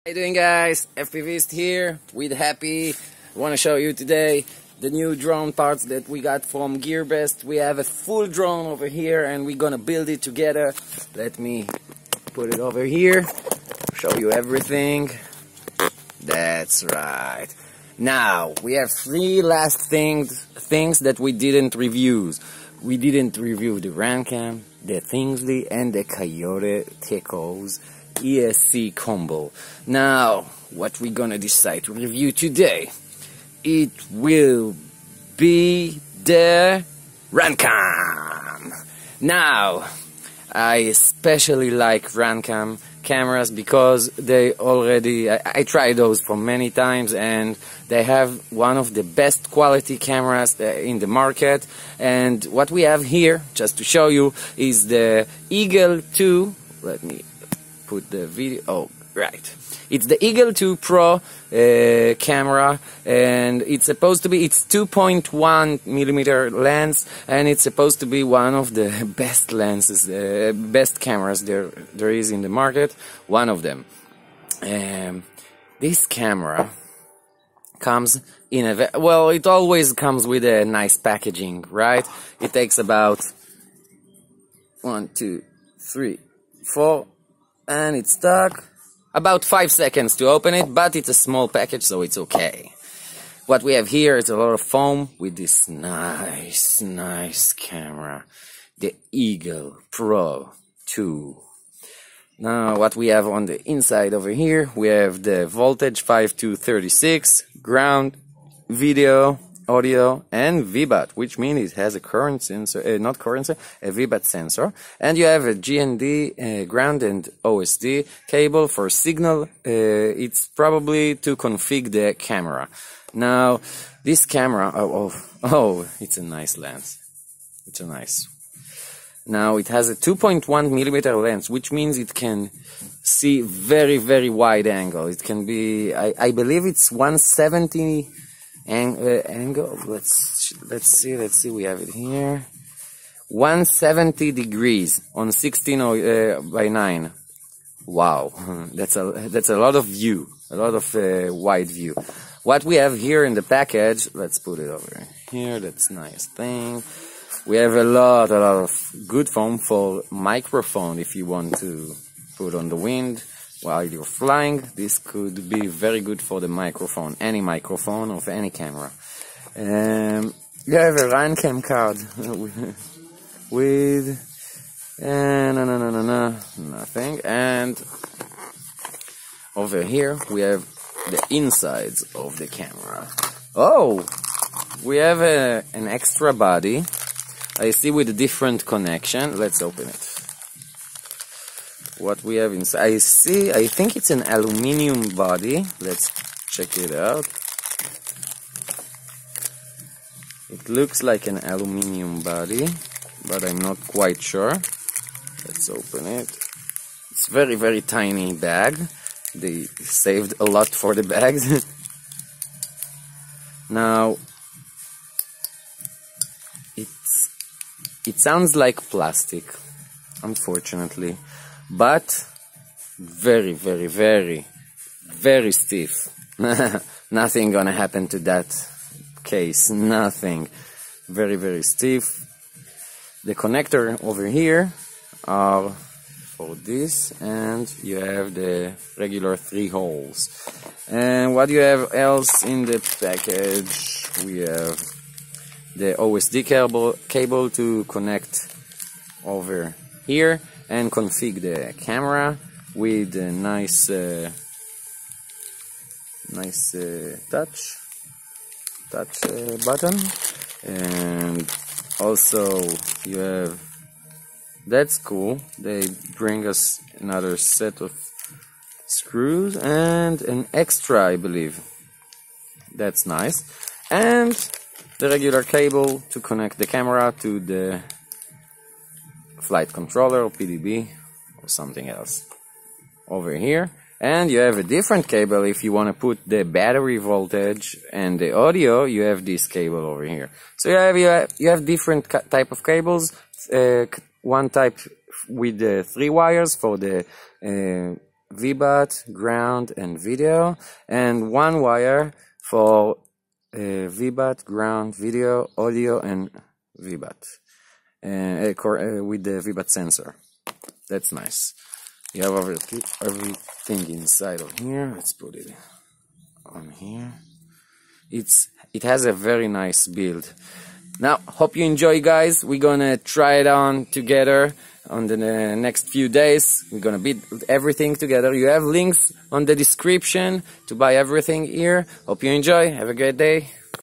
How you doing, guys? FPVist here with Happy. I want to show you today the new drone parts that we got from Gearbest. We have a full drone over here and we're gonna build it together. Let me put it over here, show you everything. That's right. Now we have three last things that we didn't review. We didn't review the Runcam, the Tinsly, and the Kakute Tecos ESC combo. Now, what we're gonna decide to review today, it will be the Runcam. Now, I especially like Runcam cameras because they already, I tried those for many times and they have one of the best quality cameras in the market. And what we have here, just to show you, is the Eagle 2. Let me put the video. Oh, right. It's the Eagle 2 Pro camera, and it's supposed to be, it's 2.1 millimeter lens, and it's supposed to be one of the best lenses, best cameras there is in the market. One of them. This camera comes in a, well, it always comes with a nice packaging, right? It takes about 1, 2, 3, 4. And it's stuck. About 5 seconds to open it, but it's a small package, so it's okay. What we have here is a lot of foam with this nice camera, the Eagle Pro 2. Now, what we have on the inside over here, we have the voltage 5 to 36, ground, video, audio, and VBAT, which means it has a current sensor, not current sensor, a VBAT sensor. And you have a GND, ground and OSD cable for signal. It's probably to configure the camera. Now, this camera, it's a nice lens. It's a nice. Now, it has a 2.1 millimeter lens, which means it can see very wide angle. It can be, I believe it's 170 angle. Let's see, we have it here, 170 degrees on 16 by 9. Wow, that's a lot of view, a lot of wide view. What we have here in the package, let's put it over here. That's nice thing. We have a lot of good foam for microphone if you want to put on the wind while you're flying. This could be very good for the microphone, any microphone of any camera. You have a Runcam card with nothing. And over here we have the insides of the camera. Oh, we have an extra body. I see with a different connection. Let's open it. What we have inside, I think it's an aluminum body. Let's check it out. It looks like an aluminum body, but I'm not quite sure. Let's open it. It's very tiny bag. They saved a lot for the bags. Now, it sounds like plastic, unfortunately. But very stiff. Nothing gonna happen to that case. Nothing. Very stiff. The connector over here are for this, and you have the regular 3 holes. And what you have else in the package? We have the OSD cable to connect over here and configure the camera with a nice touch button. And also you have, that's cool, they bring us another set of screws and an extra, I believe. That's nice. And the regular cable to connect the camera to the flight controller or PDB or something else over here. And you have a different cable if you want to put the battery voltage and the audio. You have this cable over here. So you have different type of cables. One type with the 3 wires for the VBAT, ground, and video, and one wire for VBAT, ground, video, audio, and VBAT with the VBAT sensor. That's nice. You have everything inside of here. Let's put it on here. It has a very nice build. Now, hope you enjoy, guys. We're gonna try it on together on the next few days. We're gonna build everything together. You have links on the description to buy everything here. Hope you enjoy. Have a great day.